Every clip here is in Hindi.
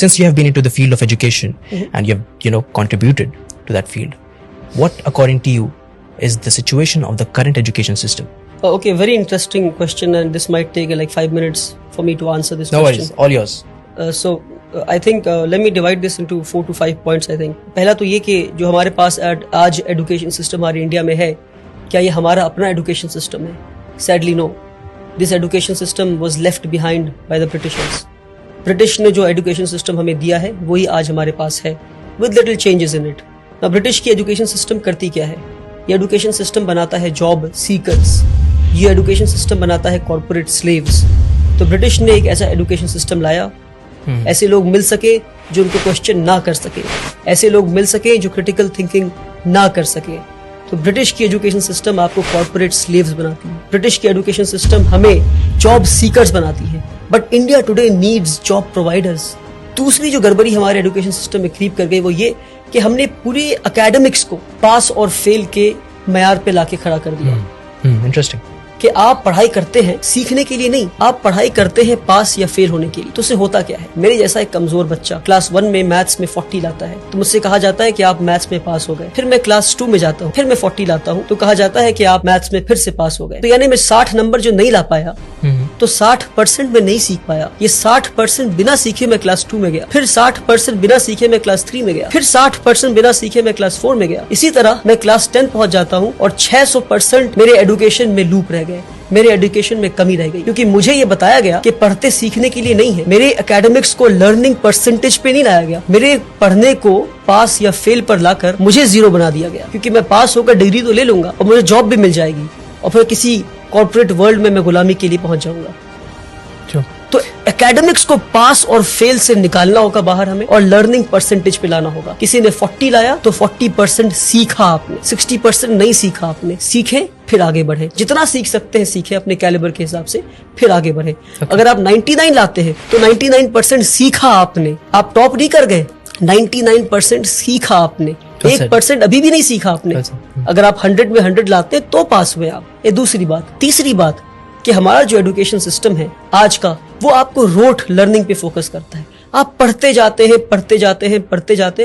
since you have been into the field of education and you've contributed to that field, what according to you is the situation of the current education system? Okay, very interesting question, and this might take like 5 minutes for me to answer this question. No worries, all yours. I think let me divide this into 4 to 5 points. I think पहला तो ये कि जो हमारे पास आज एजुकेशन सिस्टम हमारे इंडिया में है, क्या ये हमारा अपना एजुकेशन सिस्टम है? Sadly no. This education system was left behind by the Britishers. British ने जो एजुकेशन सिस्टम हमें दिया है वही आज हमारे पास है, with little changes in it. Now British की एजुकेशन सिस्टम करती क्या है? ये एजुकेशन सिस्टम बनाता है जॉब सीकर्स, ये एजुकेशन सिस्टम बनाता है कॉर्पोरेट स्लेव्स. तो ब्रिटिश ने एक ऐसा एजुकेशन सिस्टम लाया, ऐसे लोग मिल सके जो उनको क्वेश्चन ना कर सके, ऐसे लोग मिल सके जो क्रिटिकल थिंकिंग ना कर सके. तो ब्रिटिश की एजुकेशन सिस्टम आपको कॉर्पोरेट स्लेव्स बनाती है, ब्रिटिश की एजुकेशन सिस्टम हमें जॉब सीकर्स बनाती है. But India today needs job providers. दूसरी जो गड़बड़ी हमारे एजुकेशन सिस्टम में क्रीप कर गई वो ये कि हमने पूरी एकेडमिक्स को पास और फेल के मयार पे लाके खड़ा कर दिया. इंटरेस्टिंग. कि आप पढ़ाई करते हैं सीखने के लिए नहीं, आप पढ़ाई करते हैं पास या फेल होने के लिए. तो उससे होता क्या है? मेरे जैसा एक कमजोर बच्चा क्लास 1 में मैथ्स में 40 लाता है तो मुझसे कहा जाता है कि आप मैथ्स में पास हो गए. फिर मैं क्लास 2 में जाता हूँ, फिर मैं 40 लाता हूँ तो कहा जाता है कि आप मैथ्स में फिर से पास हो गए. तो यानी मैं 60 नंबर जो नहीं ला पाया तो 60% में नहीं सीख पाया. ये 60% बिना सीखे मैं क्लास 2 में गया, फिर 60% बिना सीखे मैं क्लास 3 में गया, फिर 60% बिना सीखे मैं क्लास 4 में गया. इसी तरह मैं क्लास 10 पहुंच जाता हूँ और 600% मेरे एजुकेशन में लूप रह गए, मेरे एजुकेशन में कमी रह गई. क्योंकि मुझे ये बताया गया कि पढ़ते सीखने के लिए नहीं है. मेरे एकेडमिक्स को लर्निंग परसेंटेज पे नहीं लाया गया, मेरे पढ़ने को पास या फेल पर लाकर मुझे 0 बना दिया गया. क्योंकि मैं पास होकर डिग्री तो ले लूंगा और मुझे जॉब भी मिल जाएगी और फिर किसी कॉर्पोरेट वर्ल्ड में मैं गुलामी के लिए पहुंच जाऊंगा. तो एकेडमिक्स को पास और फेल से निकालना होगा बाहर हमें और लर्निंग परसेंटेज पे लाना होगा. किसी ने 40 लाया तो 40% सीखा आपने, 60% नहीं सीखा आपने. सीखे फिर आगे बढ़े, जितना सीख सकते हैं सीखे अपने कैलिबर के हिसाब से, फिर आगे बढ़े. अगर आप 99 लाते हैं तो 99% सीखा आपने, आप टॉप नहीं कर गए. 99% सीखा आपने, 1% अभी भी नहीं सीखा आपने. अगर आप 100 में 100 लाते हैं तो पास हुए आप. ये दूसरी बात. तीसरी बात कि हमारा जो एजुकेशन सिस्टम है आज का वो आपको रोट लर्निंग पे फोकस करता है. आप पढ़ते जाते हैं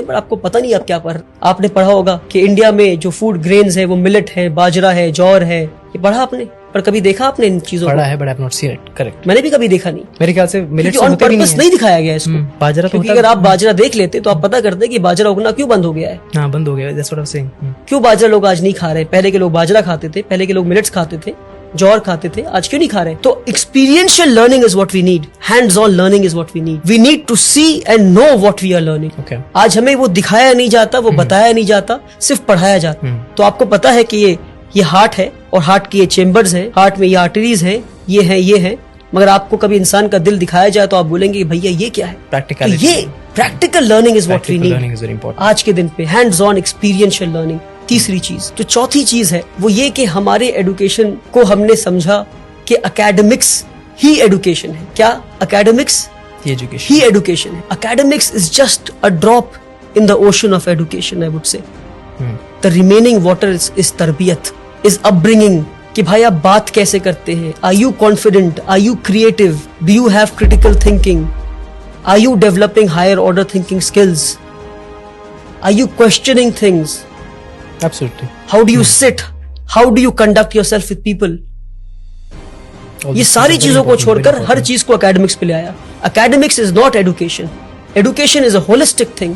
पर आपको पता नहीं आप क्या पढ़. आपने पढ़ा होगा कि इंडिया में जो फूड ग्रेन्स है वो मिलेट है, बाजरा है, जौर है. ये पढ़ा आपने, पर कभी देखा आपने इन चीजों को? पढ़ा है but I have not seen it. Correct. मैंने भी कभी देखा नहीं. मेरे ख्याल से मिलेट ऑन पर्पस नहीं दिखाया गया इसको. बाजरा तो क्योंकि अगर आप बाजरा देख लेते तो आप पता करते कि बाजरा उगना क्यों बंद हो गया है. हाँ, बंद हो गया. That's what I am saying. क्यों बाजरा लोग आज नहीं खा रहे? पहले के लोग बाजरा खाते थे, पहले के लोग मिलेट्स खाते थे, जौर खाते थे, आज क्यों नहीं खा रहे? तो experiential learning is what we need, hands on learning is what we need. We need to see and know what we are learning. आज हमें वो दिखाया नहीं जाता, वो बताया नहीं जाता, सिर्फ पढ़ाया जाता. तो आपको पता है कि ये हार्ट है और हार्ट की ये चेम्बर्स है, हार्ट में ये आर्टरीज है, ये है. मगर आपको कभी इंसान का दिल दिखाया जाए तो आप बोलेंगे भैया ये क्या है? प्रैक्टिकलिटी. ये practical learning is what we need आज के दिन पे. Hands on experiential learning. तीसरी चीज. जो चौथी चीज है वो ये कि हमारे एजुकेशन को हमने समझा कि एकेडमिक्स ही एजुकेशन है. क्या? एकेडमिक्स ही एजुकेशन है. Academics is just a drop in the ocean of education. I would say the remaining water is तरबियत, इज अपब्रिंगिंग. कि भाई आप बात कैसे करते हैं? Are you confident? Are you creative? Do you have critical thinking? Are you developing higher order thinking skills? Are you questioning things? Absolutely. How do you sit? How do you conduct yourself with people? ये सारी चीजों को छोड़कर हर चीज को एकेडमिक्स पे ले आया. Academics is not education. Education is a holistic thing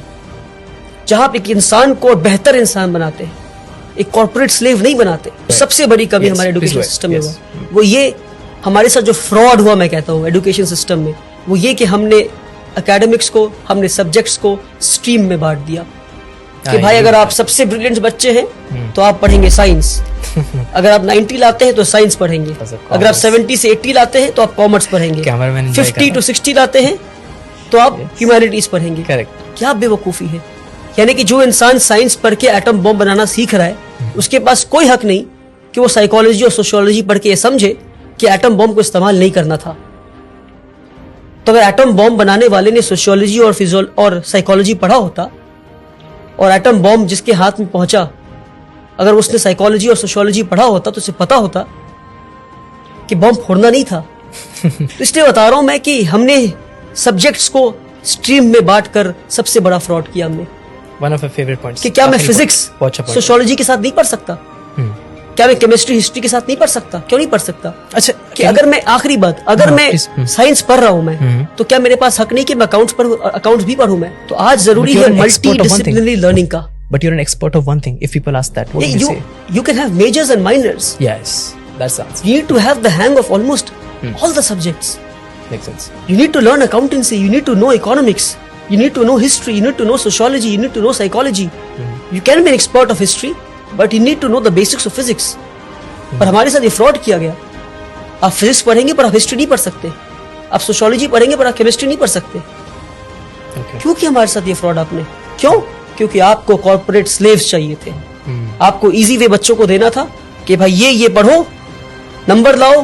जहां पे एक इंसान को बेहतर इंसान बनाते हैं, एक कॉर्पोरेट स्लेव नहीं बनाते. सबसे बड़ी कमी हमारे एजुकेशन सिस्टम में हुआ वो ये, हमारे साथ जो फ्रॉड हुआ मैं कहता हूँ एजुकेशन सिस्टम में, वो ये कि हमने एकेडमिक्स को, हमने सब्जेक्ट्स को स्ट्रीम में बांट दिया. कि भाई अगर आप सबसे ब्रिलियंट बच्चे हैं तो आप पढ़ेंगे साइंस. अगर आप 90 लाते हैं तो साइंस पढ़ेंगे. अगर आप 70 से 80 लाते हैं तो आप कॉमर्स पढ़ेंगे. 50 to 60 लाते हैं तो आप ह्यूमैनिटीज पढ़ेंगे. करेक्ट. क्या बेवकूफी है. यानी कि जो इंसान साइंस पढ़ के एटम बॉम्ब बनाना सीख रहा है उसके पास कोई हक नहीं कि वो साइकोलॉजी और सोशियोलॉजी पढ़ के ये समझे कि एटम बॉम्ब को इस्तेमाल नहीं करना था. तो अगर एटम बॉम्ब बनाने वाले ने सोशियोलॉजी और साइकोलॉजी पढ़ा होता और एटम बॉम्ब जिसके हाथ में पहुंचा, अगर उसने साइकोलॉजी और सोशियोलॉजी पढ़ा होता तो उसे पता होता कि बॉम्ब फोड़ना नहीं था. तो इसलिए बता रहा हूं मैं कि हमने सब्जेक्ट्स को स्ट्रीम में बांटकर सबसे बड़ा फ्रॉड किया हमने। One of my favorite points. कि क्या मैं आखिरी फिजिक्स point. बहुत अच्छा point. सोशियोलॉजी के साथ नहीं पढ़ सकता? क्या मैं केमिस्ट्री हिस्ट्री के साथ नहीं पढ़ सकता? क्यों नहीं पढ़ सकता? अच्छा, कि अगर मैं आखिरी बात, अगर हाँ, मैं please. साइंस पढ़ रहा हूं मैं, तो क्या मेरे पास हक नहीं कि मैं अकाउंट्स भी पढ़ूं मैं? तो आज जरूरी But you're है an expert multi of one thing. Disciplinary learning का। But you're an expert of one thing. If people ask that, what would you say? You can have majors and minors. Yes, that's the answer. You need to have the hang of almost all the subjects. Makes sense. You need to learn accountancy. You need to know economics. You need to know history. You need to know sociology. You need to know psychology. You can be an expert of history, but you need to know the basics of physics. पर हमारे साथ ये फ्रॉड किया गया। आप फिजिक्स पढ़ेंगे पर आप हिस्ट्री नहीं पढ़ सकते, आप सोशियोलॉजी पढ़ेंगे पर आप केमिस्ट्री नहीं पढ़ सकते। Okay. क्यों किया हमारे साथ ये फ्रॉड आपने? क्यों? क्योंकि आपको कॉर्पोरेट स्लेव्स चाहिए थे। आपको इजी वे बच्चों को देना था कि भाई ये पढ़ो, नंबर लाओ,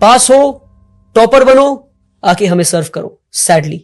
पास हो, टॉपर बनो, आके हमें सर्व करो। सैडली